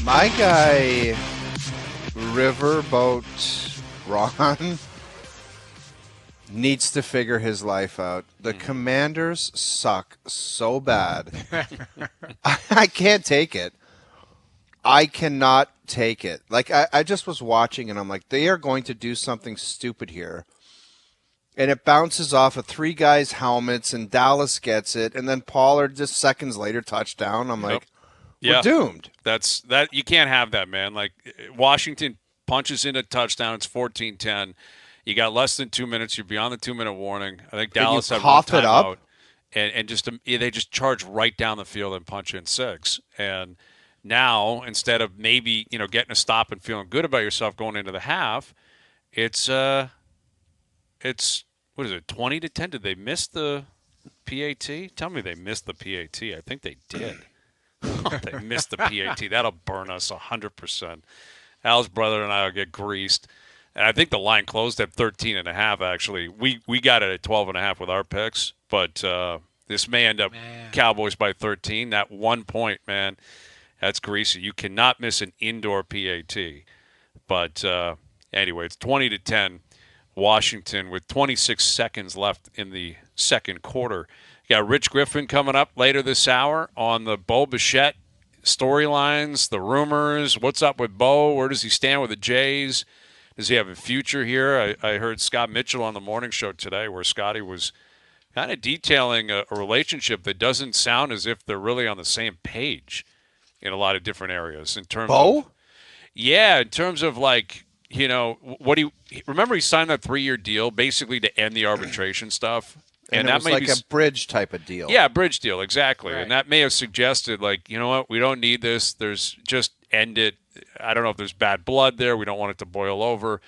My guy, Riverboat Ron, needs to figure his life out. The Commanders suck so bad. I can't take it. I cannot take it. Like, I just was watching, and I'm like, they are going to do something stupid here. And it bounces off of three guys' helmets, and Dallas gets it, and then Pollard just seconds later touchdown. I'm like, we're doomed. That's that. You can't have that, man. Like, Washington punches in a touchdown. It's 14-10. You got less than 2 minutes. You're beyond the 2-minute warning. I think Dallas had one timeout, and just they just charge right down the field and punch in 6. And now, instead of maybe getting a stop and feeling good about yourself going into the half, it's what is it, 20-10? Did they miss the PAT? Tell me they missed the PAT. I think they did. They missed the PAT. That'll burn us 100%. Al's brother and I will get greased. And I think the line closed at 13.5, actually. We got it at 12.5 with our picks. But this may end up Cowboys by 13. That 1 point, man, that's greasy. You cannot miss an indoor PAT. But anyway, it's 20-10. Washington with 26 seconds left in the second quarter. You got Rich Griffin coming up later this hour on the Bo Bichette storylines, the rumors. What's up with Bo? Where does he stand with the Jays? Does he have a future here? I heard Scott Mitchell on the morning show today where Scotty was kind of detailing a relationship that doesn't sound as if they're really on the same page in a lot of different areas. In terms Bo? of, yeah, in terms of like, remember he signed that 3-year deal basically to end the arbitration stuff? And that was like a bridge type of deal. Yeah, bridge deal, exactly. Right. And that may have suggested, like, you know what, we don't need this. Just end it. I don't know if there's bad blood there. We don't want it to boil over.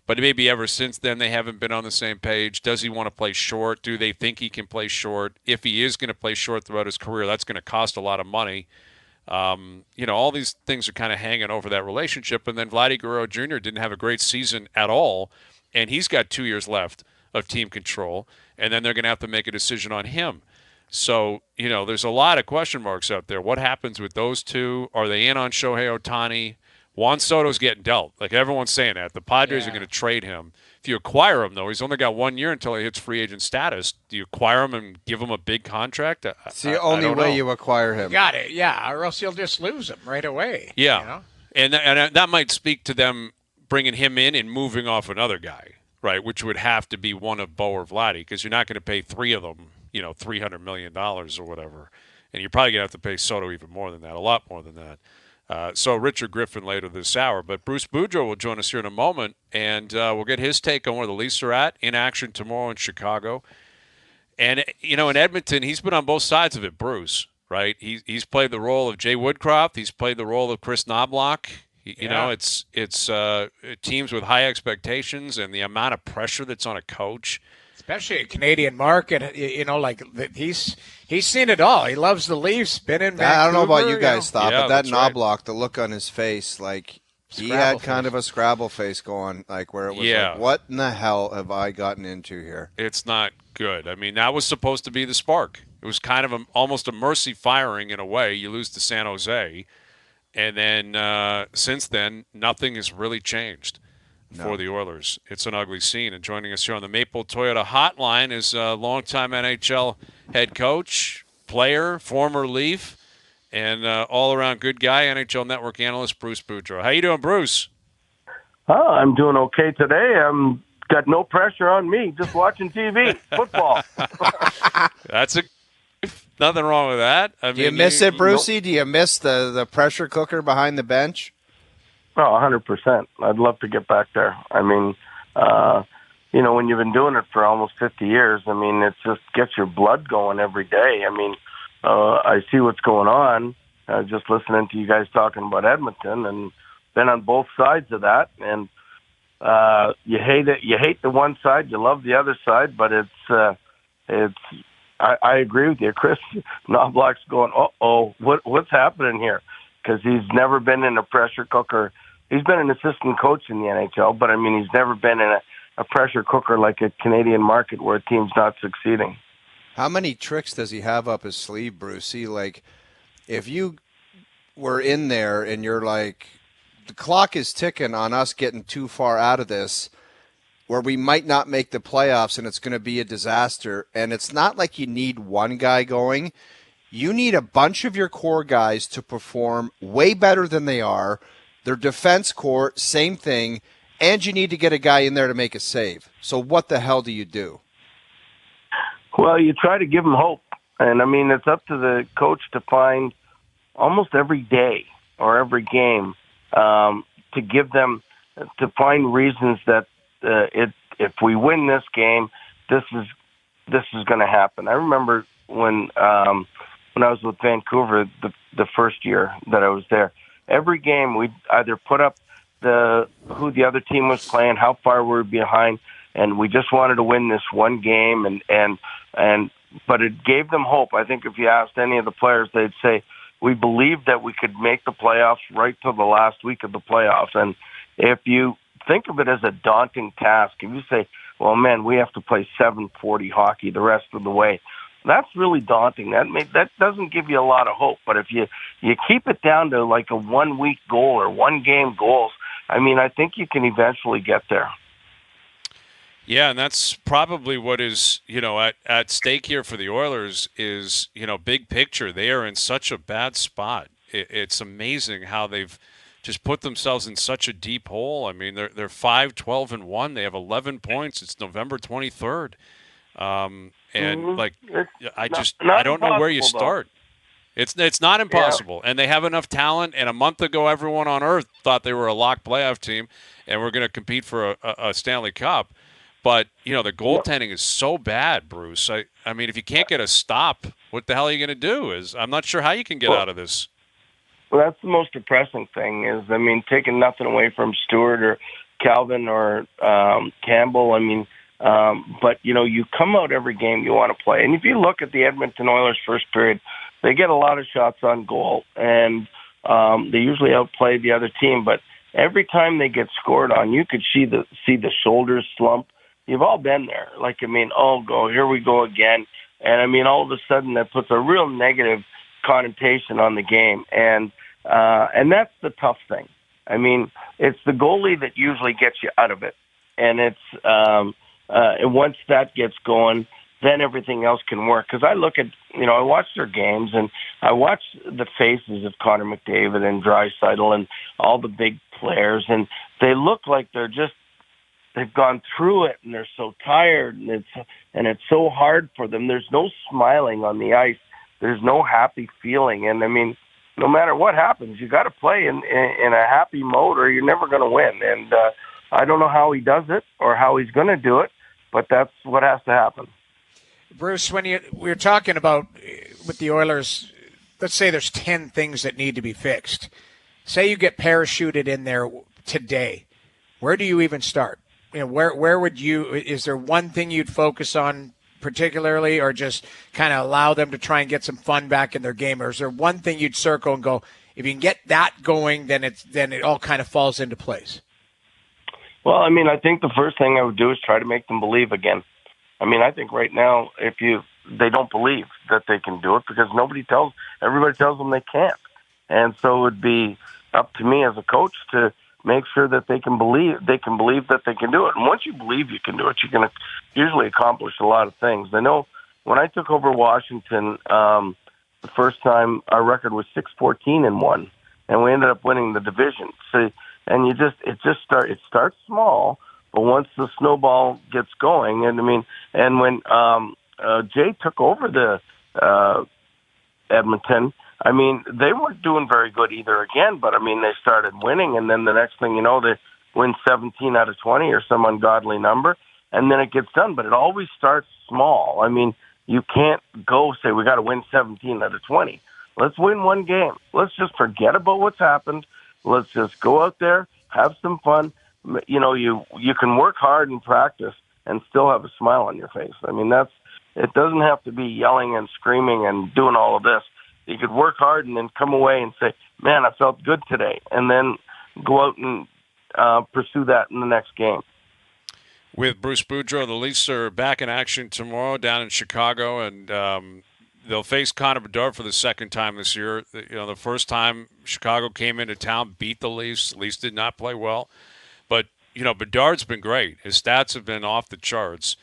But maybe ever since then they haven't been on the same page. Does he want to play short? Do they think he can play short? If he is going to play short throughout his career, that's going to cost a lot of money. All these things are kind of hanging over that relationship. And then Vladdy Guerrero Jr. didn't have a great season at all, and he's got 2 years left of team control, and then they're going to have to make a decision on him. So, there's a lot of question marks out there. What happens with those two? Are they in on Shohei Ohtani? Juan Soto's getting dealt. Like, everyone's saying that. The Padres are going to trade him. If you acquire him, though, he's only got 1 year until he hits free agent status. Do you acquire him and give him a big contract? It's the only way you acquire him. Got it, yeah, or else you'll just lose him right away. Yeah, and that might speak to them bringing him in and moving off another guy, right, which would have to be one of Bo or Vladdy, because you're not going to pay 3 of them, $300 million or whatever. And you're probably going to have to pay Soto even more than that, a lot more than that. So Richard Griffin later this hour. But Bruce Boudreau will join us here in a moment, and we'll get his take on where the Leafs are at in action tomorrow in Chicago. And, in Edmonton, he's been on both sides of it, Bruce, right? He's played the role of Jay Woodcroft. He's played the role of Kris Knoblauch. It's teams with high expectations and the amount of pressure that's on a coach. Especially a Canadian market, he's seen it all. He loves the Leafs, been in Vancouver. I don't know about you guys, but that Knoblauch, right. The look on his face, like he had kind of a Scrabble face going, like where it was like, what in the hell have I gotten into here? It's not good. I mean, that was supposed to be the spark. It was kind of almost a mercy firing in a way. You lose to San Jose, and then since then, nothing has really changed. For the Oilers. It's an ugly scene. And joining us here on the Maple Toyota Hotline is a longtime NHL head coach, player, former Leaf, and all-around good guy, NHL Network analyst Bruce Boudreau. How you doing, Bruce? Oh, I'm doing okay today. I'm got no pressure on me, just watching TV, football. That's nothing wrong with that. Do you miss it, Brucey? Do you miss the pressure cooker behind the bench? Oh, 100%. I'd love to get back there. I mean, when you've been doing it for almost 50 years, I mean, it just gets your blood going every day. I mean, I see what's going on, just listening to you guys talking about Edmonton, and been on both sides of that. And you hate it. You hate the one side, you love the other side, but I agree with you. Kris Knoblauch's going, what's happening here? Because he's never been in a pressure cooker. He's been an assistant coach in the NHL, but, I mean, he's never been in a pressure cooker like a Canadian market where a team's not succeeding. How many tricks does he have up his sleeve, Brucey? Like, if you we're in there and you're like, the clock is ticking on us getting too far out of this, where we might not make the playoffs and it's going to be a disaster. And it's not like you need one guy going. You need a bunch of your core guys to perform way better than they are. Their defense core, same thing. And you need to get a guy in there to make a save. So what the hell do you do? Well, you try to give them hope. And, I mean, it's up to the coach to find almost every day or every game to give them, to find reasons that if we win this game, this is going to happen. I remember when I was with Vancouver the first year that I was there, every game we'd either put up who the other team was playing, how far we were behind, and we just wanted to win this one game, but it gave them hope. I think if you asked any of the players, they'd say we believed that we could make the playoffs right till the last week of the playoffs. And if you think of it as a daunting task, if you say, well, man, we have to play 740 hockey the rest of the way, that's really daunting. That doesn't give you a lot of hope. But if you keep it down to like a 1 week goal or 1 game goals, I mean, I think you can eventually get there. Yeah, and that's probably what is, at stake here for the Oilers is, big picture. They are in such a bad spot. It's amazing how they've just put themselves in such a deep hole. I mean, they're 5-12-1. They have 11 points. It's November 23rd. I don't know where you start. It's not impossible. Yeah. And they have enough talent. And a month ago, everyone on earth thought they were a locked playoff team and we're going to compete for a Stanley Cup. But, the goaltending is so bad, Bruce. I mean, if you can't get a stop, what the hell are you going to do? I'm not sure how you can get out of this. Well, that's the most depressing thing is, I mean, taking nothing away from Stewart or Calvin or Campbell. I mean, but, you come out every game you want to play. And if you look at the Edmonton Oilers first period, they get a lot of shots on goal, and they usually outplay the other team. But every time they get scored on, you could see the shoulders slump. You've all been there. Like, I mean, here we go again. And, I mean, all of a sudden that puts a real negative connotation on the game. And that's the tough thing. I mean, it's the goalie that usually gets you out of it. And it's and once that gets going, then everything else can work. Because I look at, I watch their games, and I watch the faces of Connor McDavid and Draisaitl and all the big players, and they look like they've gone through it, and they're so tired, and it's so hard for them. There's no smiling on the ice. There's no happy feeling. And, I mean, no matter what happens, you got to play in a happy mode or you're never going to win. And I don't know how he does it or how he's going to do it, but that's what has to happen. Bruce, when we're talking about with the Oilers, let's say there's 10 things that need to be fixed. Say you get parachuted in there today. Where do you even start? Where would you? Is there one thing you'd focus on particularly, or just kind of allow them to try and get some fun back in their game? Or is there one thing you'd circle and go, if you can get that going, then it all kind of falls into place? Well, I mean, I think the first thing I would do is try to make them believe again. I mean, I think right now, they don't believe that they can do it because everybody tells them they can't. And so it would be up to me as a coach to make sure that they can believe that they can do it. And once you believe you can do it, you can usually accomplish a lot of things. I know when I took over Washington the first time, our record was 6-14-1, and we ended up winning the division. So, and it starts small, but once the snowball gets going, and I mean, and when Jay took over the Edmonton, I mean, they weren't doing very good either again, but I mean, they started winning, and then the next thing you know, they win 17 out of 20 or some ungodly number, and then it gets done. But it always starts small. I mean, you can't go say, we got to win 17 out of 20. Let's win one game. Let's just forget about what's happened. Let's just go out there, have some fun. You can work hard and practice and still have a smile on your face. I mean, it doesn't have to be yelling and screaming and doing all of this. You could work hard and then come away and say, man, I felt good today, and then go out and pursue that in the next game. With Bruce Boudreau, the Leafs are back in action tomorrow down in Chicago, and they'll face Connor Bedard for the second time this year. The first time Chicago came into town, beat the Leafs. Leafs did not play well. But, Bedard's been great. His stats have been off the charts.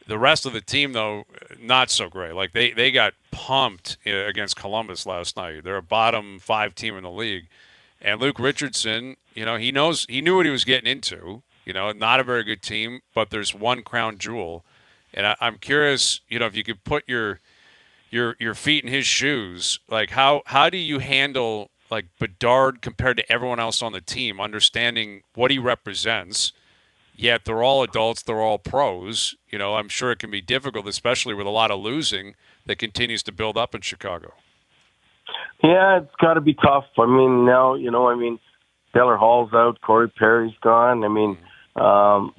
The rest of the team, though, not so great. Like, they got pumped against Columbus last night. They're a bottom 5 team in the league. And Luke Richardson, he knew what he was getting into. Not a very good team, but there's one crown jewel. And I'm curious, if you could put your feet in his shoes, like how do you handle like Bedard compared to everyone else on the team, understanding what he represents, yet they're all adults, they're all pros. I'm sure it can be difficult, especially with a lot of losing that continues to build up in Chicago. Yeah, it's got to be tough. I mean, now, Taylor Hall's out, Corey Perry's gone. I mean,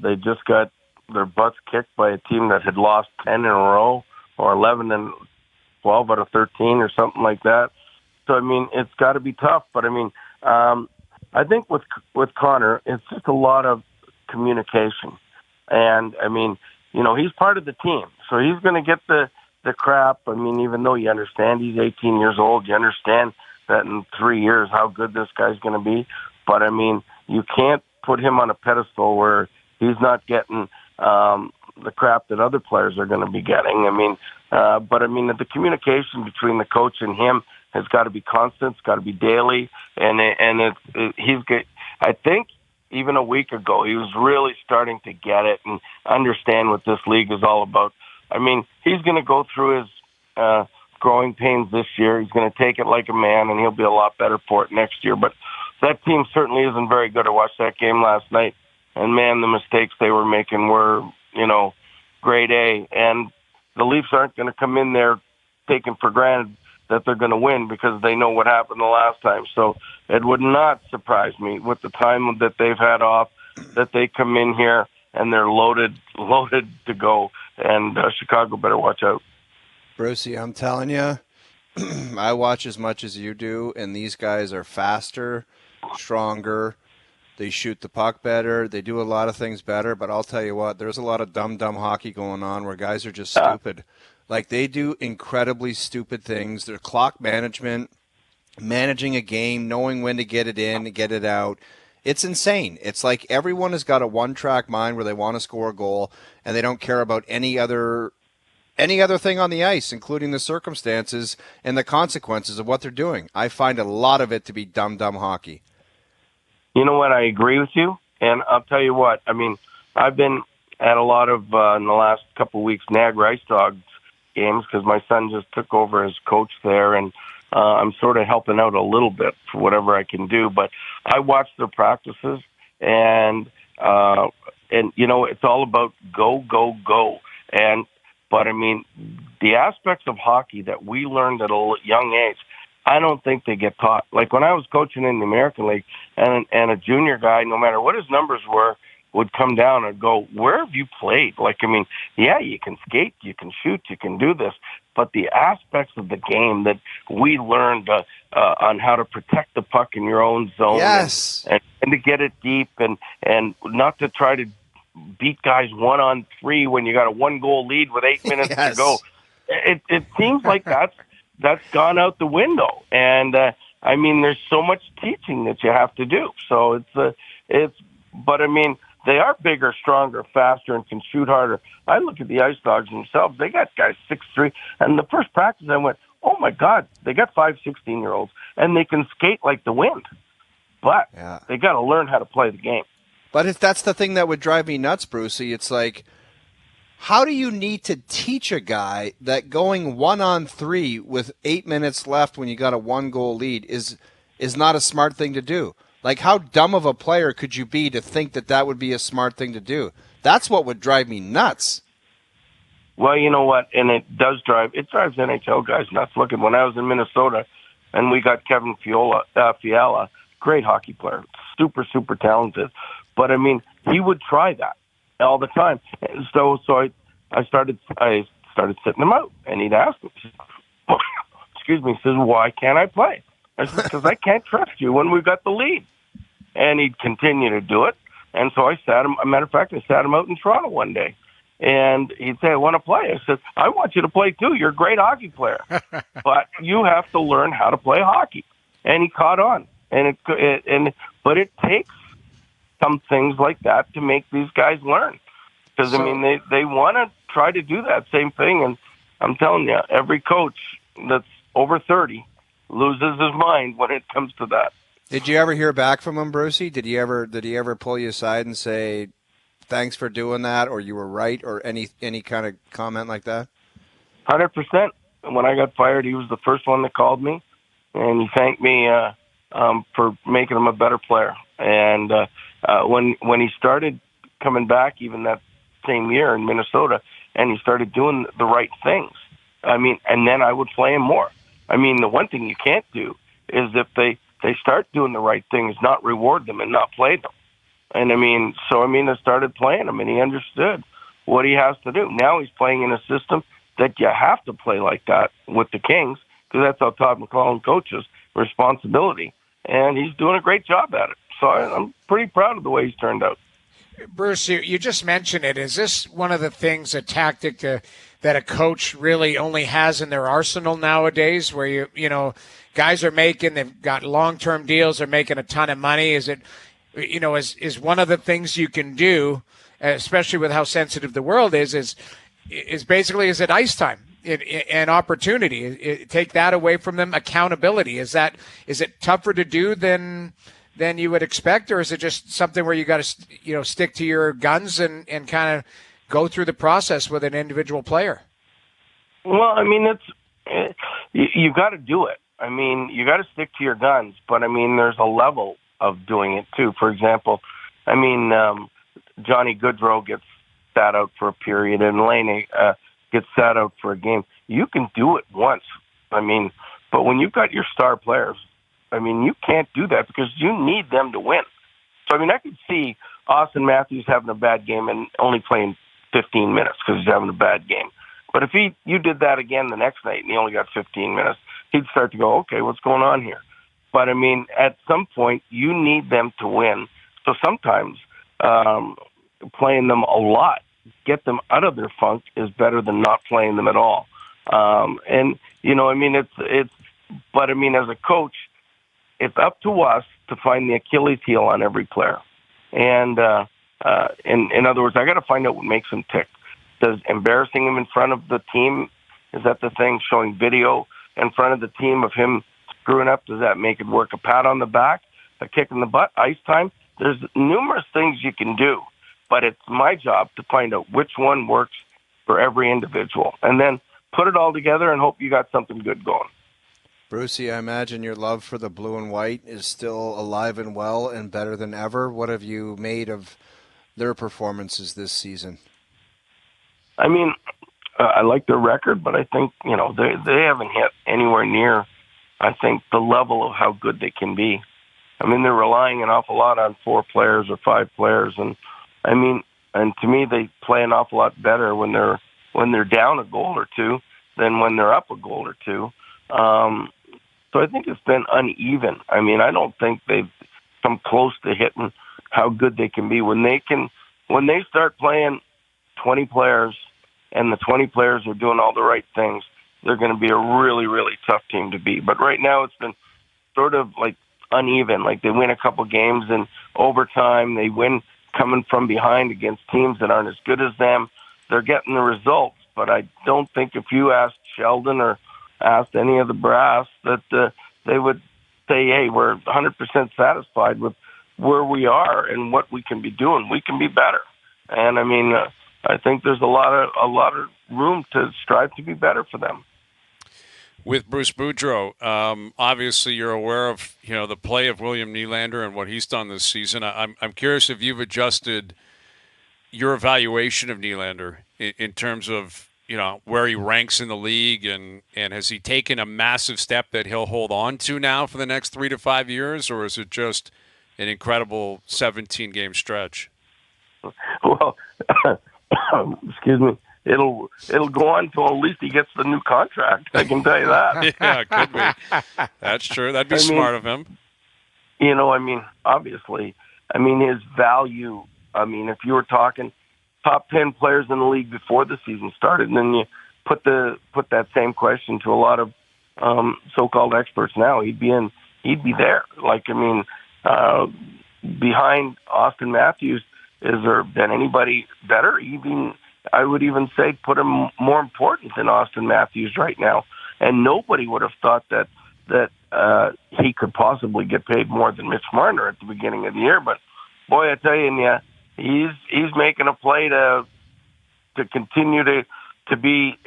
they just got their butts kicked by a team that had lost 10 in a row or 11 and 12 out of 13 or something like that. So, I mean, it's got to be tough. But, I mean, I think with Connor, it's just a lot of communication. And, I mean, he's part of the team. So he's going to get the crap. I mean, even though you understand he's 18 years old, you understand that in 3 years how good this guy's going to be. But, I mean, you can't put him on a pedestal where he's not getting the crap that other players are going to be getting. I mean, but, I mean, the communication between the coach and him has got to be constant. It's got to be daily. And he's good. I think even a week ago, he was really starting to get it and understand what this league is all about. I mean, he's going to go through his growing pains this year. He's going to take it like a man, and he'll be a lot better for it next year. But that team certainly isn't very good. I watched that game last night, and, man, the mistakes they were making were, grade A. And the Leafs aren't going to come in there taking for granted that they're going to win because they know what happened the last time. So it would not surprise me with the time that they've had off that they come in here and they're loaded to go. And Chicago better watch out. Brucey, I'm telling you, I watch as much as you do, and these guys are faster, stronger. They shoot the puck better. They do a lot of things better. But I'll tell you what, there's a lot of dumb hockey going on where guys are just stupid. Like, they do incredibly stupid things. Their clock management, managing a game, knowing when to get it in and get it out. It's insane. It's like everyone has got a one-track mind where they want to score a goal, and they don't care about any other thing on the ice, including the circumstances and the consequences of what they're doing. I find a lot of it to be dumb hockey. You know what? I agree with you, and I'll tell you what. I mean, I've been at a lot of, in the last couple of weeks, Niagara Ice Dogs games because my son just took over as coach there, and I'm sort of helping out a little bit for whatever I can do. But I watch their practices, and it's all about go. But I mean, the aspects of hockey that we learned at a young age, I don't think they get taught. Like when I was coaching in the American League, and a junior guy, no matter what his numbers were, would come down and go, where have you played? Like, I mean, yeah, you can skate, you can shoot, you can do this, but the aspects of the game that we learned on how to protect the puck in your own zone, yes, and to get it deep, and not to try to beat guys 1-on-3 when you got a 1-goal lead with 8 minutes to go. It seems like that's gone out the window, and I mean, there's so much teaching that you have to do. So but I mean, they are bigger, stronger, faster, and can shoot harder. I look at the Ice Dogs themselves. They got guys 6'3", and the first practice I went, oh, my God, they got 5 16-year-olds, and they can skate like the wind. But they got to learn how to play the game. But if that's the thing that would drive me nuts, Brucey, it's like, how do you need to teach a guy that going 1-on-3 with 8 minutes left when you got a 1-goal lead is not a smart thing to do? Like, how dumb of a player could you be to think that would be a smart thing to do? That's what would drive me nuts. Well, you know what? And it drives NHL guys nuts. Look, when I was in Minnesota and we got Kevin Fiala, great hockey player, super, super talented. But, I mean, he would try that all the time. And so I started sitting him out, and he'd ask me, excuse me, he says, why can't I play? I said, because I can't trust you when we've got the lead. And he'd continue to do it. And so I sat him, a matter of fact, I sat him out in Toronto one day. And he'd say, I want to play. I said, I want you to play too. You're a great hockey player. But you have to learn how to play hockey. And he caught on. But it takes some things like that to make these guys learn. Because, they want to try to do that same thing. And I'm telling you, every coach that's over 30 loses his mind when it comes to that. Did you ever hear back from him, Brucey? Did he ever pull you aside and say, thanks for doing that, or you were right, or any kind of comment like that? 100%. When I got fired, he was the first one that called me, and he thanked me for making him a better player. And when he started coming back, even that same year in Minnesota, and he started doing the right things, and then I would play him more. The one thing you can't do is if they start doing the right things, not reward them and not play them. And I started playing him, and he understood what he has to do. Now he's playing in a system that you have to play like that with the Kings, because that's how Todd McLellan coaches, responsibility. And he's doing a great job at it. So I'm pretty proud of the way he's turned out. Bruce, you just mentioned it. Is this one of the things, a tactic that a coach really only has in their arsenal nowadays, where guys they've got long-term deals, they're making a ton of money? Is it, is one of the things you can do, especially with how sensitive the world is basically, is it ice time and opportunity? Take that away from them. Accountability. Is it tougher to do than you would expect, or is it just something where you got to stick to your guns and kind of go through the process with an individual player? Well, it's you got to do it. You got to stick to your guns, but there's a level of doing it too. For example, Johnny Gaudreau gets sat out for a period, and Lane gets sat out for a game. You can do it once. But when you've got your star players, you can't do that because you need them to win. So, I could see Austin Matthews having a bad game and only playing 15 minutes because he's having a bad game. But if you did that again the next night and he only got 15 minutes, he'd start to go, okay, what's going on here? But, at some point, you need them to win. So sometimes playing them a lot, get them out of their funk, is better than not playing them at all. But as a coach, it's up to us to find the Achilles heel on every player. And in other words, I got to find out what makes him tick. Does embarrassing him in front of the team, is that the thing? Showing video in front of the team of him screwing up, does that make it work? A pat on the back, a kick in the butt, ice time? There's numerous things you can do, but it's my job to find out which one works for every individual, and then put it all together and hope you got something good going. Brucey, I imagine your love for the blue and white is still alive and well and better than ever. What have you made of their performances this season? I like their record, but I think, they haven't hit anywhere near, I think, the level of how good they can be. They're relying an awful lot on 4 players or 5 players, and to me, they play an awful lot better when they're down a goal or two than when they're up a goal or two. So I think it's been uneven. I don't think they've come close to hitting how good they can be. When they start playing 20 players and the 20 players are doing all the right things, they're going to be a really, really tough team to beat. But right now it's been sort of like uneven. Like they win a couple games in overtime. They win coming from behind against teams that aren't as good as them. They're getting the results. But I don't think if you asked Sheldon or asked any of the brass that they would say, hey, we're 100% satisfied with where we are and what we can be doing. We can be better. And I think there's a lot of room to strive to be better for them. With Bruce Boudreau, obviously you're aware of the play of William Nylander and what he's done this season. I'm curious if you've adjusted your evaluation of Nylander in terms of where he ranks in the league, and has he taken a massive step that he'll hold on to now for the next 3 to 5 years, or is it just an incredible 17-game stretch? Well, excuse me. It'll go on till at least he gets the new contract. I can tell you that. Yeah, it could be. That's true. That'd be smart of him. Obviously, his value. If you were talking top 10 players in the league before the season started, and then you put that same question to a lot of so-called experts now, he'd be there. Like, I mean, behind Austin Matthews, is there been anybody better? Even I would even say put him more important than Austin Matthews right now. And nobody would have thought that he could possibly get paid more than Mitch Marner at the beginning of the year. But boy, I tell you, yeah, he's making a play to continue to be,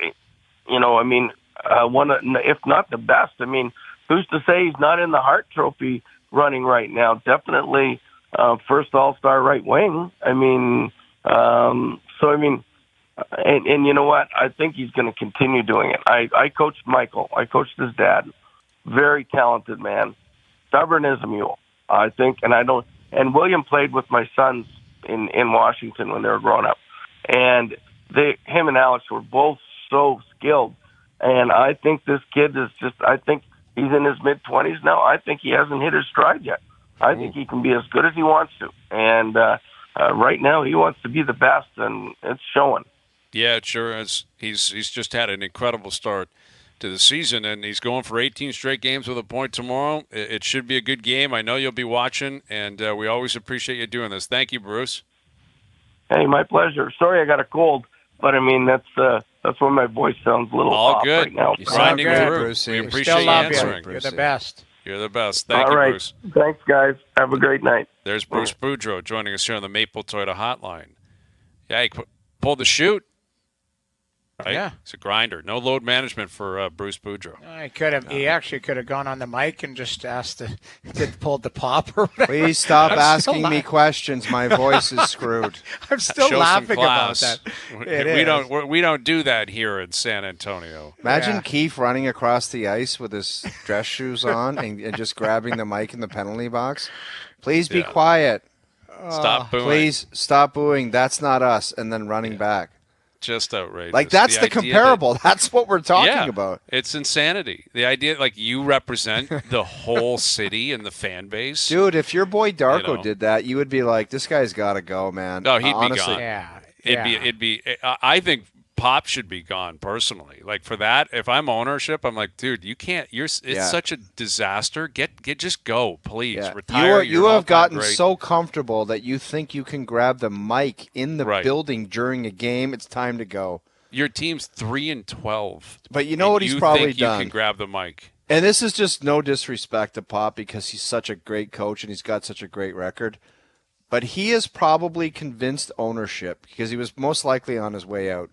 I mean, one of, if not the best. I mean, who's to say he's not in the Hart Trophy running right now? Definitely first All-Star right wing. I mean, so I mean, and you know what? I think he's going to continue doing it. I coached Michael. I coached his dad. Very talented man. Stubborn as a mule, I think. And William played with my sons in Washington when they were growing up. And him and Alex were both so skilled. And I think this kid is I think he's in his mid-20s now. I think he hasn't hit his stride yet. I think he can be as good as he wants to. And right now he wants to be the best, and it's showing. Yeah, it sure is. He's just had an incredible start to the season, and he's going for 18 straight games with a point tomorrow. It should be a good game. I know you'll be watching, and we always appreciate you doing this. Thank you, Bruce. Hey, my pleasure. Sorry I got a cold, but I mean that's why my voice sounds a little off right now. You're grinding through. Bruce. We appreciate you answering. You're the best. You're the best. Thank All you, right. Bruce. Thanks, guys. Have a great night. There's Bruce Boudreau joining us here on the Maple Toyota Hotline. Yeah, he pulled the chute. Right? Yeah, he's a grinder. No load management for Bruce Boudreau. He actually could have gone on the mic and just asked to pull the pop or whatever. Please stop asking me questions. My voice is screwed. I'm still laughing about that. We don't do that here in San Antonio. Imagine Keefe running across the ice with his dress shoes on and just grabbing the mic in the penalty box. Please be quiet. Stop booing. Please stop booing. That's not us. And then running back. Just outrageous. Like, that's the comparable. That's what we're talking about. It's insanity. The idea, like, you represent the whole city and the fan base. Dude, if your boy Darko did that, you would be like, this guy's got to go, man. No, he'd honestly. be gone. Yeah. It'd be. I think Pop should be gone personally. Like, for that, if I'm ownership, I'm like, dude, you can't. It's such a disaster. Just go, please. Yeah. Retire. You have gotten so comfortable that you think you can grab the mic in the building during a game. It's time to go. Your team's 3-12. But you know what he's probably done? You can grab the mic. And this is just no disrespect to Pop because he's such a great coach and he's got such a great record. But he has probably convinced ownership, because he was most likely on his way out,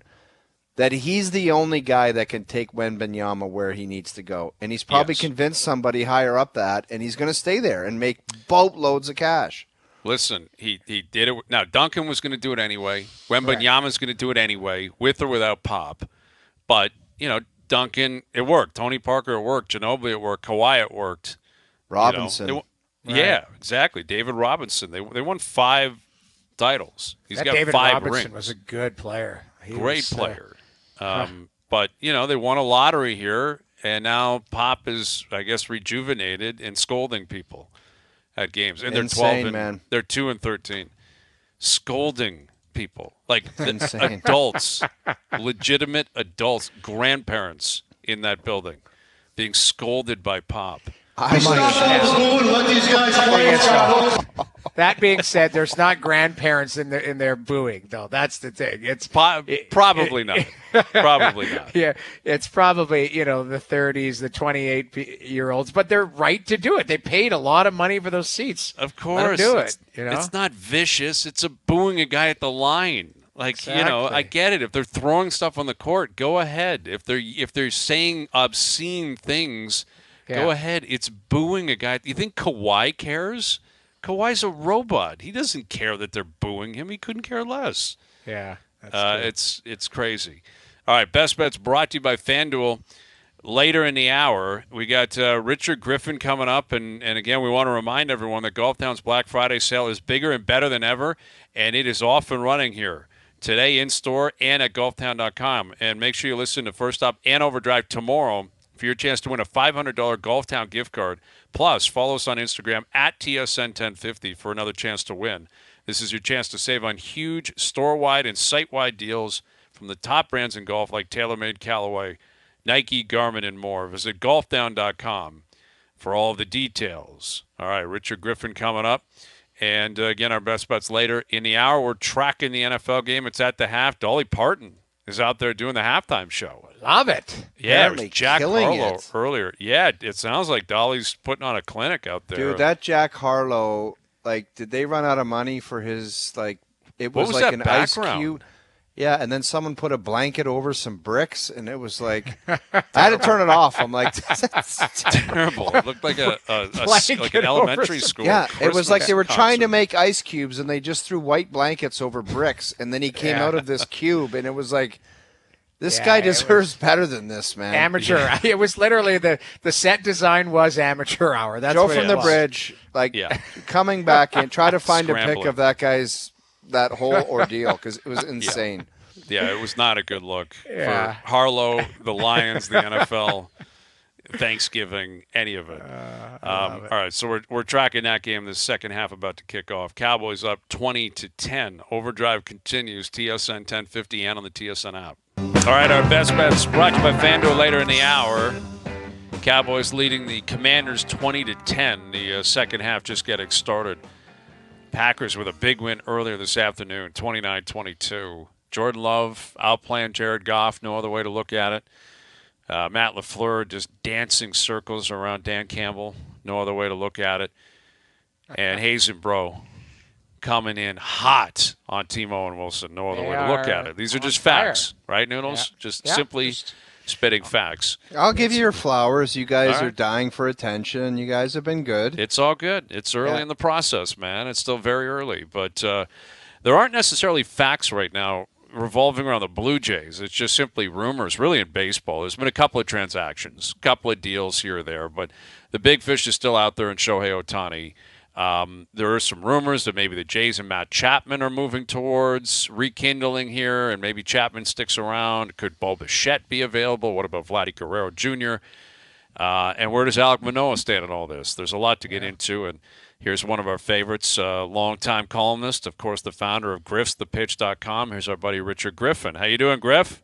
that he's the only guy that can take Wembanyama where he needs to go. And he's probably convinced somebody higher up that, and he's going to stay there and make boatloads of cash. Listen, he did it. Now, Duncan was going to do it anyway. Wembanyama's going to do it anyway, with or without Pop. But, Duncan, it worked. Tony Parker, it worked. Ginobili, it worked. Kawhi, it worked. Robinson. Yeah, exactly. David Robinson. They won 5 titles. He's got David 5 Robinson rings. Was a good player. Great player. But, they won a lottery here, and now Pop is, I guess, rejuvenated and scolding people at games. And they're 12 man. They're 2-13. Scolding people. Like adults, legitimate adults, grandparents in that building being scolded by Pop. That being said, there's not grandparents in their booing, though. That's the thing. It's probably not. Probably not. Yeah, it's probably the 30s, the 28-year-olds, but they're right to do it. They paid a lot of money for those seats. Of course, do it. It's not vicious. It's booing a guy at the line. Like exactly. I get it. If they're throwing stuff on the court, go ahead. If they're saying obscene things. Go ahead. It's booing a guy. You think Kawhi cares? Kawhi's a robot. He doesn't care that they're booing him. He couldn't care less. Yeah, that's it's crazy. All right, Best Bets brought to you by FanDuel. Later in the hour, we got Richard Griffin coming up. And again, we want to remind everyone that Golf Town's Black Friday sale is bigger and better than ever, and it is off and running here today in store and at golftown.com. And make sure you listen to First Stop and OverDrive tomorrow for your chance to win a $500 Golf Town gift card. Plus, follow us on Instagram at TSN1050 for another chance to win. This is your chance to save on huge store-wide and site-wide deals from the top brands in golf like TaylorMade, Callaway, Nike, Garmin, and more. Visit golfdown.com for all of the details. All right, Richard Griffin coming up. And, again, our best bets later in the hour. We're tracking the NFL game. It's at the half. Dolly Parton is out there doing the halftime show. Love it. Yeah, it was Jack Harlow earlier. Yeah, it sounds like Dolly's putting on a clinic out there. Dude, that Jack Harlow, like, did they run out of money for his, like, it was, what was like that an background? ice cube. Yeah, and then someone put a blanket over some bricks, and it was like, I had to turn it off. I'm like, that's terrible. It looked like like an elementary school. Yeah, it was like they were concert. trying to make ice cubes, and they just threw white blankets over bricks, and then he came out of this cube, and it was like, this guy deserves better than this, man. Amateur. Yeah. It was literally the set design was amateur hour. That's Joe what from it the was. bridge, like coming back and try to find a pic Scrambling. of that whole ordeal because it was insane. Yeah, it was not a good look for Harlow, the Lions, the NFL, Thanksgiving, any of it. All right, so we're tracking that game. The second half about to kick off. Cowboys up 20-10. Overdrive continues. TSN 1050 and on the TSN app. All right, our best bets brought to you by FanDuel later in the hour. Cowboys leading the Commanders 20-10. The second half just getting started. Packers with a big win earlier this afternoon, 29-22. Jordan Love outplaying Jared Goff, no other way to look at it. Matt LaFleur just dancing circles around Dan Campbell, no other way to look at it. And Hayes and Bro coming in hot on Timo and Wilson, no other way to look at it. These are just facts, right, Noodles? Yeah. Just simply spitting facts. I'll give you your flowers. You guys are dying for attention. You guys have been good. It's all good. It's early in the process, man. It's still very early. But there aren't necessarily facts right now revolving around the Blue Jays. It's just simply rumors, really, in baseball. There's been a couple of transactions, a couple of deals here or there, but the big fish is still out there in Shohei Ohtani. There are some rumors that maybe the Jays and Matt Chapman are moving towards rekindling here, and maybe Chapman sticks around. Could Bo Bichette be available? What about Vladdy Guerrero Jr.? And where does Alek Manoah stand in all this? There's a lot to get into, and here's one of our favorites, longtime columnist, of course, the founder of GriffsThePitch.com. Here's our buddy Richard Griffin. How you doing, Griff?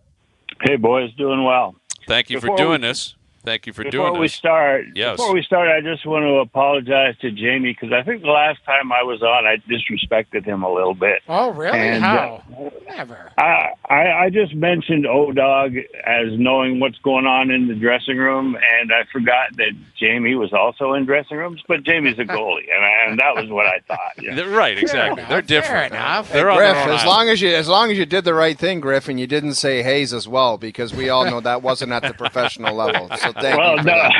Hey, boys, doing well. Thank you for doing this. Thank you for doing this. Before we start, I just want to apologize to Jamie because I think the last time I was on, I disrespected him a little bit. Oh, really? And, how? Never. I just mentioned O-Dog as knowing what's going on in the dressing room, and I forgot that Jamie was also in dressing rooms, but Jamie's a goalie, and that was what I thought. Yeah. Right, exactly. They're different. Fair enough. They're Griff, on their own as long as you did the right thing, Griff, and you didn't say Hayes as well, because we all know that wasn't at the professional level. So thank you for that.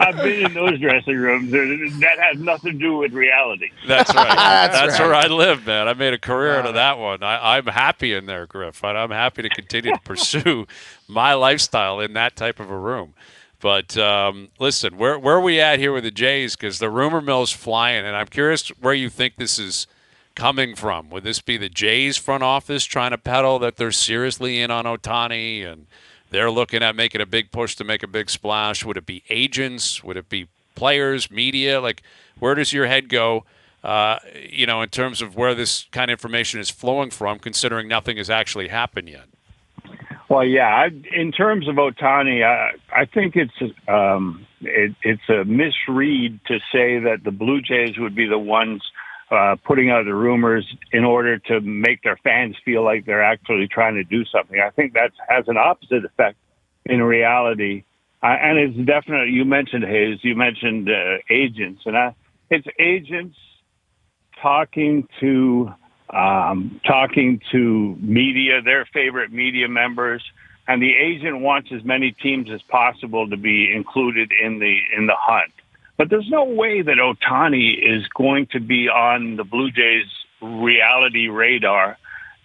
I've been in those dressing rooms. That has nothing to do with reality. That's right. That's right. where I live, man. I made a career out of that one. I'm happy in there, Griff. I'm happy to continue to pursue my lifestyle in that type of a room. But listen, where are we at here with the Jays? Because the rumor mill's flying, and I'm curious where you think this is coming from. Would this be the Jays front office trying to peddle that they're seriously in on Ohtani and they're looking at making a big push to make a big splash? Would it be agents? Would it be players, media? Like, where does your head go, in terms of where this kind of information is flowing from, considering nothing has actually happened yet? Well, yeah. In terms of Ohtani, I think it's a misread to say that the Blue Jays would be the ones putting out the rumors in order to make their fans feel like they're actually trying to do something. I think that has an opposite effect in reality. And it's definitely, you mentioned Hayes, you mentioned agents, and it's agents talking to media, their favorite media members, and the agent wants as many teams as possible to be included in the hunt. But there's no way that Ohtani is going to be on the Blue Jays' reality radar,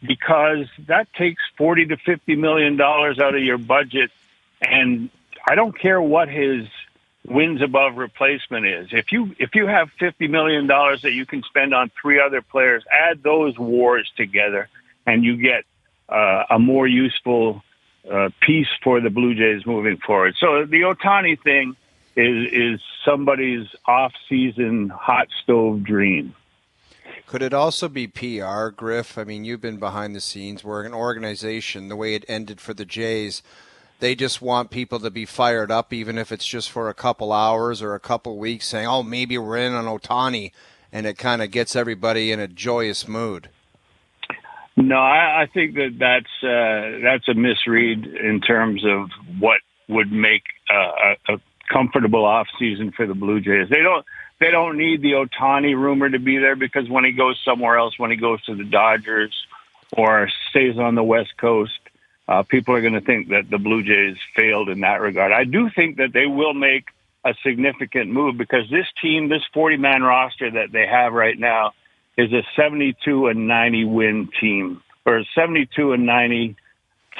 because that takes $40 to $50 million out of your budget, and I don't care what his wins above replacement is. If you have $50 million that you can spend on three other players, add those wars together, and you get a more useful piece for the Blue Jays moving forward. So the Ohtani thing is somebody's off-season hot stove dream. Could it also be PR, Griff? I mean, you've been behind the scenes where an organization, the way it ended for the Jays, they just want people to be fired up, even if it's just for a couple hours or a couple weeks, saying, oh, maybe we're in on Ohtani, and it kind of gets everybody in a joyous mood. No, I think that's a misread in terms of what would make a comfortable off season for the Blue Jays. They don't need the Ohtani rumor to be there, because when he goes somewhere else, when he goes to the Dodgers or stays on the West Coast, people are going to think that the Blue Jays failed in that regard. I do think that they will make a significant move, because this team, this 40-man roster that they have right now, is a 72-90 win team, or a 72-90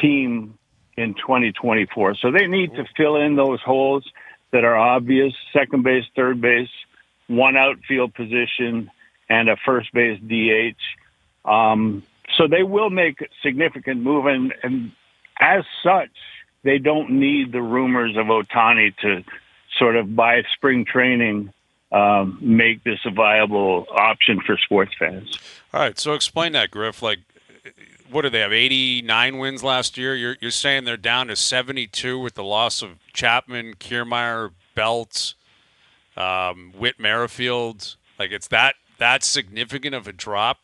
team in 2024. So they need to fill in those holes that are obvious: second base, third base, one outfield position, and a first base DH. So they will make a significant move, and as such, they don't need the rumors of Ohtani to sort of, by spring training, make this a viable option for sports fans. All right, so explain that, Griff. Like, what did they have, 89 wins last year? You're saying they're down to 72 with the loss of Chapman, Kiermaier, Belts, Whit Merrifield. Like, it's that significant of a drop,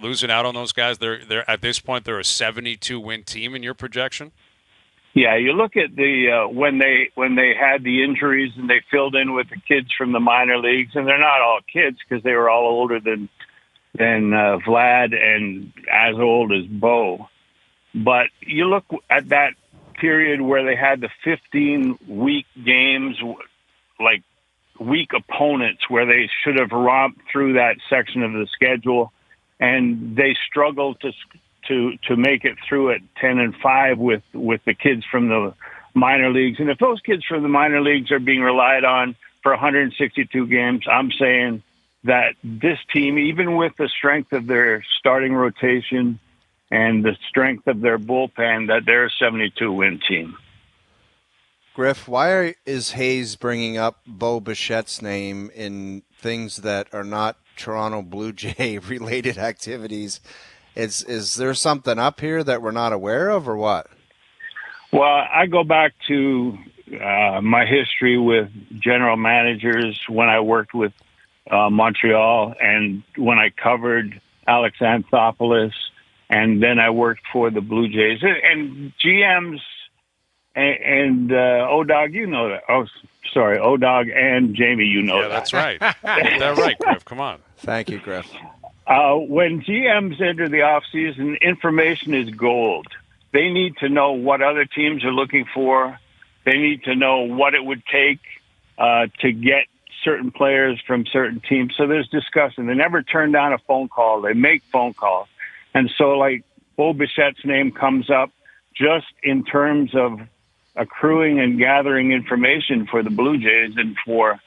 losing out on those guys. They're at this point, they're a 72 win team in your projection. Yeah, you look at the when they had the injuries and they filled in with the kids from the minor leagues, and they're not all kids because they were all older than Vlad and as old as Bo. But you look at that period where they had the 15-week games, like weak opponents, where they should have romped through that section of the schedule, and they struggled to make it through at 10-5 with the kids from the minor leagues. And if those kids from the minor leagues are being relied on for 162 games, I'm saying that this team, even with the strength of their starting rotation and the strength of their bullpen, that they're a 72-win team. Griff, why is Hayes bringing up Bo Bichette's name in things that are not Toronto Blue Jay-related activities? Is there something up here that we're not aware of, or what? Well, I go back to my history with general managers when I worked with Montreal, and when I covered Alex Anthopoulos, and then I worked for the Blue Jays. And GMs and O-Dog, you know that. Oh, sorry, O-Dog and Jamie, you know that. Yeah, that's right. Get that right, Griff. Come on. Thank you, Griff. When GMs enter the offseason, information is gold. They need to know what other teams are looking for. They need to know what it would take to get certain players from certain teams. So there's discussion. They never turn down a phone call. They make phone calls. And so, like, Bo Bichette's name comes up just in terms of accruing and gathering information for the Blue Jays and for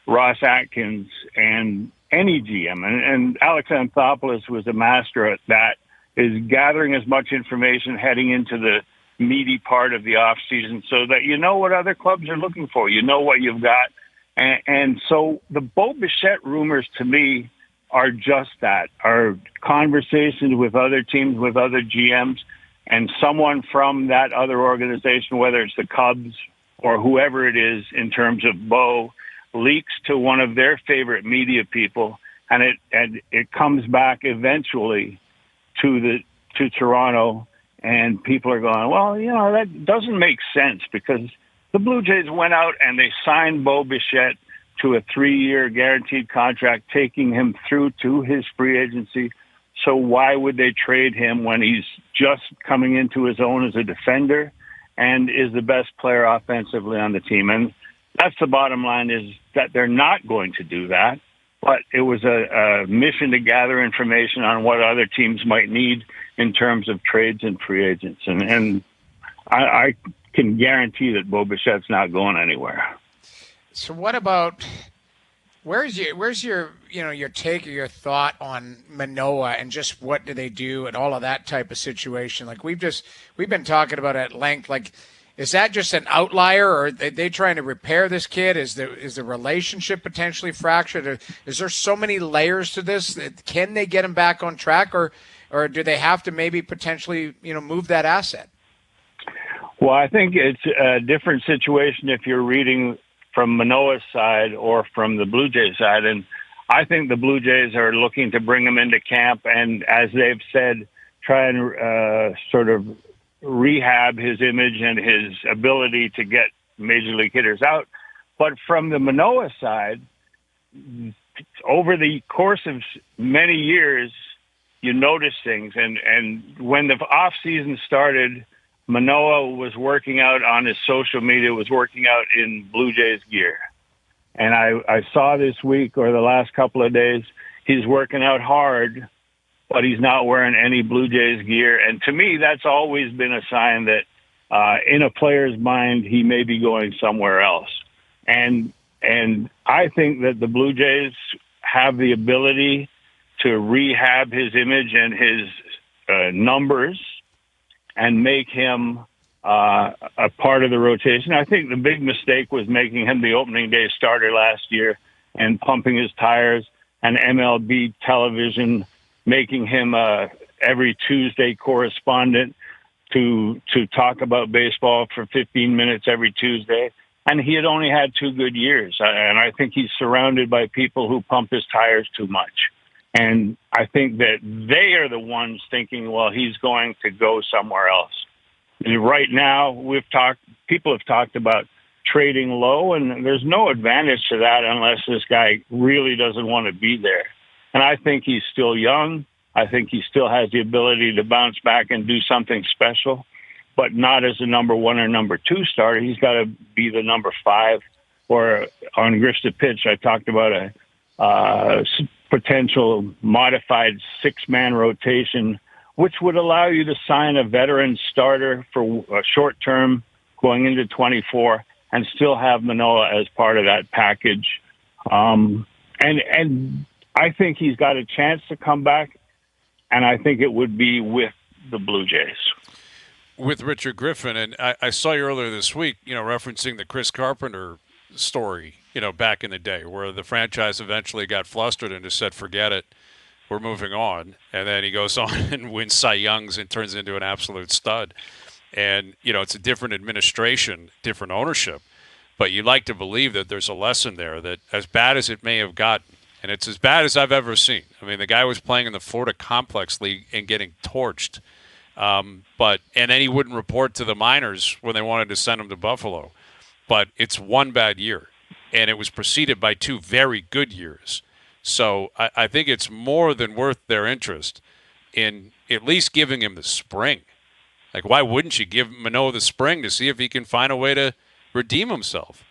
Ross Atkins and any GM. And Alex Anthopoulos was a master at that, is gathering as much information heading into the meaty part of the off season so that you know what other clubs are looking for. You know what you've got. And so the Bo Bichette rumors to me are just that, are conversations with other teams, with other GMs, and someone from that other organization, whether it's the Cubs or whoever it is in terms of Bo, leaks to one of their favorite media people, and it comes back eventually to Toronto, and people are going, well, you know, that doesn't make sense, because the Blue Jays went out and they signed Bo Bichette to a 3-year guaranteed contract, taking him through to his free agency. So why would they trade him when he's just coming into his own as a defender and is the best player offensively on the team? And that's the bottom line, is that they're not going to do that. But it was a mission to gather information on what other teams might need in terms of trades and free agents. And I can guarantee that Bo Bichette's not going anywhere. So what about Where's your your take or your thought on Manoah and just what do they do and all of that type of situation? Like we've been talking about it at length. Like, is that just an outlier, or are they trying to repair this kid? Is the relationship potentially fractured? Is there so many layers to this? Can they get him back on track, or do they have to maybe potentially move that asset? Well, I think it's a different situation if you're reading from Manoah's side or from the Blue Jays side. And I think the Blue Jays are looking to bring him into camp and, as they've said, try and sort of rehab his image and his ability to get major league hitters out. But from the Manoah side, over the course of many years, you notice things. And when the off season started, Manoah was working out on his social media, was working out in Blue Jays gear. And I saw this week or the last couple of days, he's working out hard, but he's not wearing any Blue Jays gear. And to me, that's always been a sign that in a player's mind, he may be going somewhere else. And I think that the Blue Jays have the ability to rehab his image and his numbers and make him a part of the rotation. I think the big mistake was making him the opening day starter last year and pumping his tires, and MLB television making him every Tuesday correspondent to talk about baseball for 15 minutes every Tuesday. And he had only had 2 good years. And I think he's surrounded by people who pump his tires too much. And I think that they are the ones thinking, well, he's going to go somewhere else. And right now, people have talked about trading low, and there's no advantage to that unless this guy really doesn't want to be there. And I think he's still young. I think he still has the ability to bounce back and do something special, but not as a number 1 or number 2 starter. He's got to be the number 5. Or on Griff's Pitch, I talked about a potential modified 6-man rotation, which would allow you to sign a veteran starter for a short term going into 24 and still have Manoah as part of that package. And I think he's got a chance to come back, and I think it would be with the Blue Jays. With Richard Griffin, and I saw you earlier this week, referencing the Chris Carpenter story, back in the day, where the franchise eventually got flustered and just said, forget it, we're moving on. And then he goes on and wins Cy Youngs and turns into an absolute stud. And, it's a different administration, different ownership. But you like to believe that there's a lesson there that as bad as it may have gotten, and it's as bad as I've ever seen. I mean, the guy was playing in the Florida Complex League and getting torched. And then he wouldn't report to the minors when they wanted to send him to Buffalo. But it's one bad year, and it was preceded by 2 very good years. So I think it's more than worth their interest in at least giving him the spring. Like, why wouldn't you give Manoah the spring to see if he can find a way to redeem himself?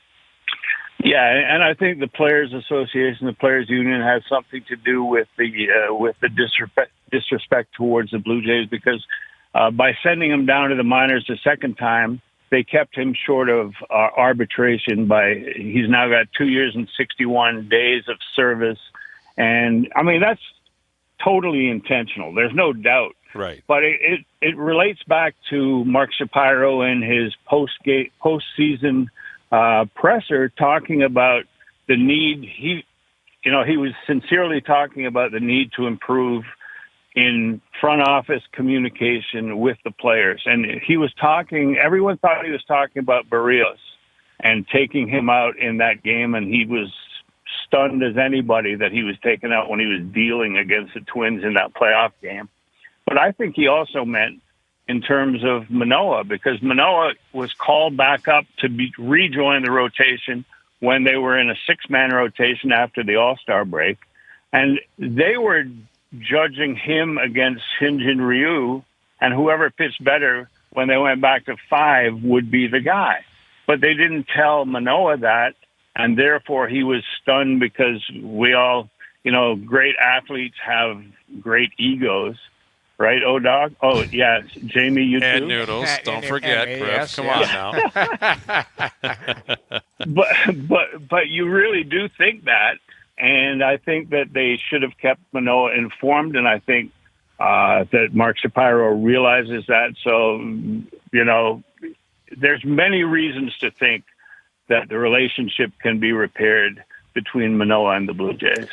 Yeah, and I think the Players Association, the Players Union, has something to do with the disrespect towards the Blue Jays, because by sending him down to the minors the second time, they kept him short of arbitration. He's now got 2 years and 61 days of service, and I mean that's totally intentional. There's no doubt. Right. But it relates back to Mark Shapiro and his postseason presser talking about the need. He was sincerely talking about the need to improve in front office communication with the players. And everyone thought he was talking about Barrios and taking him out in that game. And he was stunned as anybody that he was taken out when he was dealing against the Twins in that playoff game. But I think he also meant in terms of Manoah, because Manoah was called back up to rejoin the rotation when they were in a 6-man rotation after the All-Star break. And they were judging him against Hyun-Jin Ryu, and whoever pitched better when they went back to 5 would be the guy. But they didn't tell Manoah that, and therefore he was stunned, because we all, great athletes have great egos. Right, O-Dog? Oh, yeah, Jamie, you too? And Noodles, don't forget, Griff. Yes, Come on now. But you really do think that And I think that they should have kept Manoah informed, and I think that Mark Shapiro realizes that. So, there's many reasons to think that the relationship can be repaired between Manoah and the Blue Jays.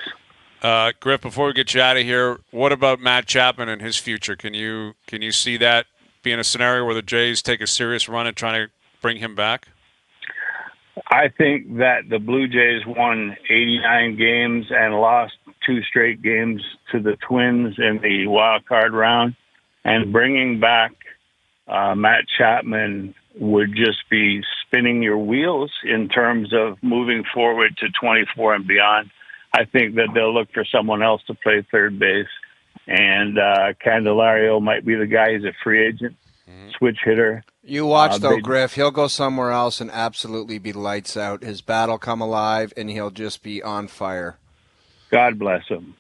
Griff, before we get you out of here, what about Matt Chapman and his future? Can you see that being a scenario where the Jays take a serious run at trying to bring him back? I think that the Blue Jays won 89 games and lost 2 straight games to the Twins in the wild card round, and bringing back Matt Chapman would just be spinning your wheels in terms of moving forward to 24 and beyond. I think that they'll look for someone else to play third base, and Candelario might be the guy. He's a free agent, switch hitter. You watch, though, Griff. He'll go somewhere else and absolutely be lights out. His bat will come alive, and he'll just be on fire. God bless him.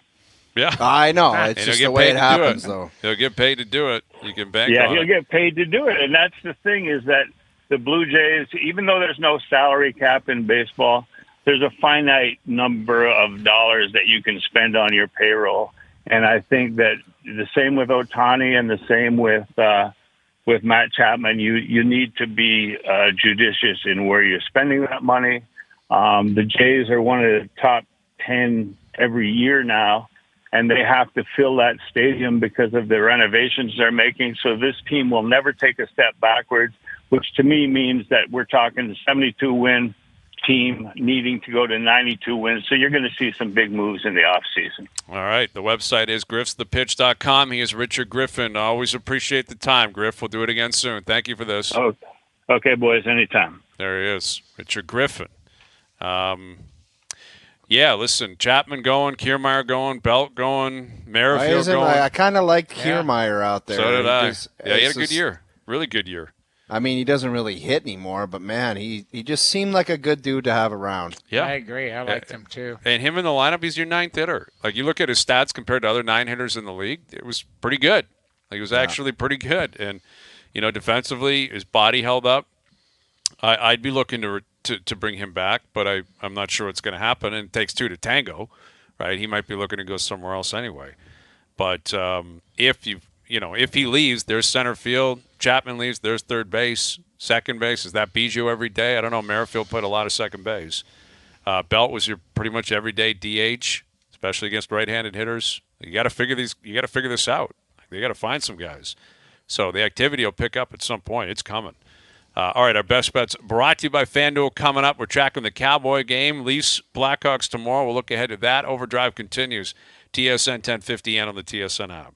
Yeah. I know. It's just the way it happens, though. He'll get paid to do it. You can bank on it. Yeah, he'll get paid to do it. And that's the thing, is that the Blue Jays, even though there's no salary cap in baseball, there's a finite number of dollars that you can spend on your payroll. And I think that the same with Ohtani and the same with Matt Chapman, you need to be judicious in where you're spending that money. The Jays are one of the top 10 every year now, and they have to fill that stadium because of the renovations they're making. So this team will never take a step backwards, which to me means that we're talking a 72-win team needing to go to 92 wins. So you're going to see some big moves in the offseason. All right. The website is griffsthepitch.com. He is Richard Griffin. I always appreciate the time, Griff. We'll do it again soon. Thank you for this. Oh, okay, boys. Anytime. There he is, Richard Griffin. Yeah, listen, Chapman going, Kiermaier going, Belt going, Merrifield going. I kind of liked Kiermaier out there. So did I. He had a good year. Really good year. I mean, he doesn't really hit anymore, but, man, he just seemed like a good dude to have around. Yeah. I agree. I liked him, too. And him in the lineup, he's your 9th hitter. Like, you look at his stats compared to other 9 hitters in the league, it was pretty good. Like, it was actually pretty good. And, defensively, his body held up. I'd be looking to bring him back, but I'm not sure what's going to happen. And it takes 2 to tango, right? He might be looking to go somewhere else anyway. But if he leaves, there's center field. Chapman leaves, there's third base. Second base, is that Bijou every day? I don't know. Merrifield played a lot of second base. Belt was your pretty much everyday DH, especially against right-handed hitters. You got to figure this out. You got to find some guys. So the activity will pick up at some point. It's coming. All right, our best bets brought to you by FanDuel coming up. We're tracking the Cowboy game. Leafs, Blackhawks tomorrow. We'll look ahead to that. OverDrive continues. TSN 1050 and on the TSN app.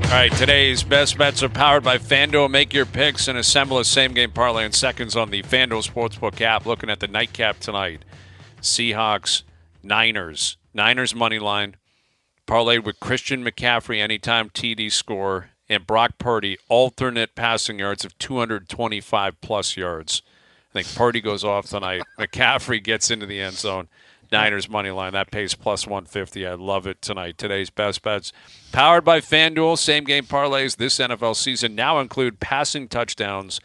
All right, today's best bets are powered by FanDuel. Make your picks and assemble a same-game parlay in seconds on the FanDuel Sportsbook app. Looking at the nightcap tonight, Seahawks, Niners. Niners money line, parlayed with Christian McCaffrey anytime TD score, and Brock Purdy alternate passing yards of 225-plus yards. I think Purdy goes off tonight. McCaffrey gets into the end zone. Niners money line, that pays plus 150. I love it tonight. Today's best bets powered by FanDuel. Same game parlays this NFL season now include passing touchdowns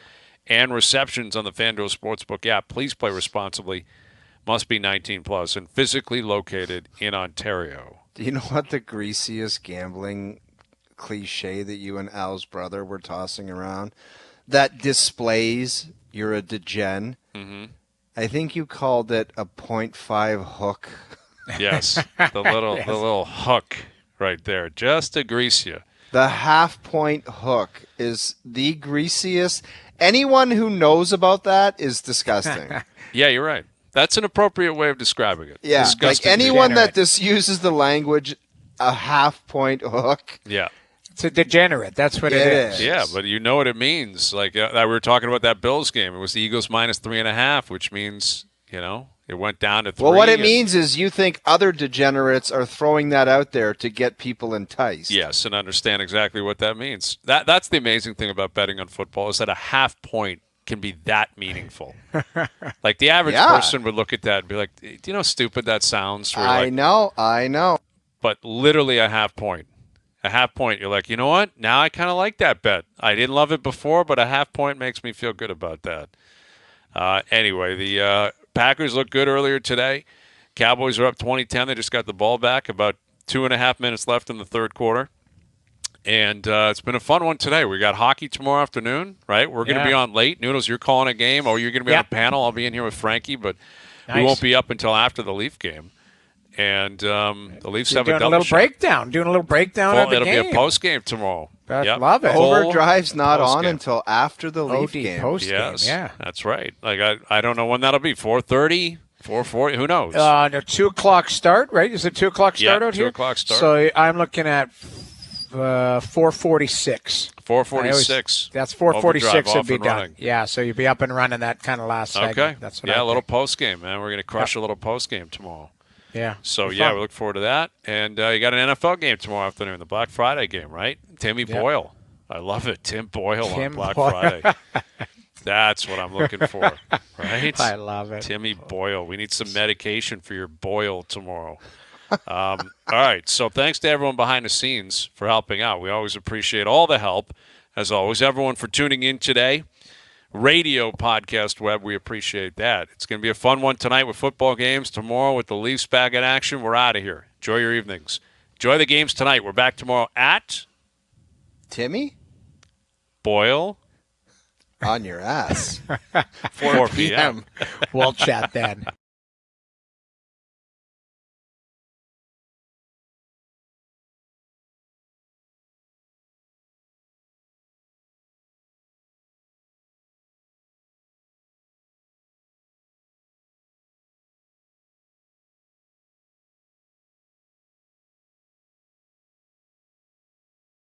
and receptions on the FanDuel Sportsbook app. Please play responsibly. Must be 19 plus and physically located in Ontario. Do you know what the greasiest gambling cliche that you and Al's brother were tossing around that displays you're a degen? Mm-hmm. I think you called it a 0.5 hook. Yes, the little hook right there, just to grease you. The half-point hook is the greasiest. Anyone who knows about that is disgusting. Yeah, you're right. That's an appropriate way of describing it. Yeah, disgusting. Like anyone that uses the language, a half-point hook. Yeah. It's a degenerate. That's what it is. Yeah, but you know what it means. Like we were talking about that Bills game. It was the Eagles minus 3.5, which means, it went down to 3. Well, what it means is you think other degenerates are throwing that out there to get people enticed. Yes, and understand exactly what that means. That's the amazing thing about betting on football is that a half point can be that meaningful. Like the average person would look at that and be like, do you know how stupid that sounds? I know. But literally a half point. A half point, you're like, you know what? Now I kind of like that bet. I didn't love it before, but a half point makes me feel good about that. Anyway, the Packers looked good earlier today. Cowboys are up 20-10. They just got the ball back. About 2.5 minutes left in the third quarter. And it's been a fun one today. We got hockey tomorrow afternoon, right? We're going to be on late. Noodles, you're calling a game. Oh, you're going to be on a panel. I'll be in here with Frankie, but we won't be up until after the Leaf game. And the Leafs have a double doing a little breakdown of the it'll game. It'll be a post game tomorrow. Love it. OverDrive's not on until after the Leaf game. Post-game, yes, yeah. That's right. Like I don't know when that'll be. 4:30, 4:40. Who knows? No, 2:00 start, right? Is it 2:00 start out here? 2:00 start. So I'm looking at 4:46. 4:46. That's 4:46 would be done. Running. Yeah, so you'd be up and running that kind of last segment. Okay. That's what a little post game, man. We're going to crush a little post game tomorrow. Yeah. So, we look forward to that. And you got an NFL game tomorrow afternoon, the Black Friday game, right? Timmy Boyle. I love it. Tim Boyle on Black Friday. That's what I'm looking for, right? I love it. Timmy Boyle. We need some medication for your boil tomorrow. All right. So thanks to everyone behind the scenes for helping out. We always appreciate all the help, as always. Everyone for tuning in today. Radio, podcast, web, we appreciate that. It's going to be a fun one tonight with football games. Tomorrow with the Leafs back in action. We're out of here. Enjoy your evenings. Enjoy the games tonight. We're back tomorrow at Timmy? Boyle. On your ass. 4 p.m. We'll chat then.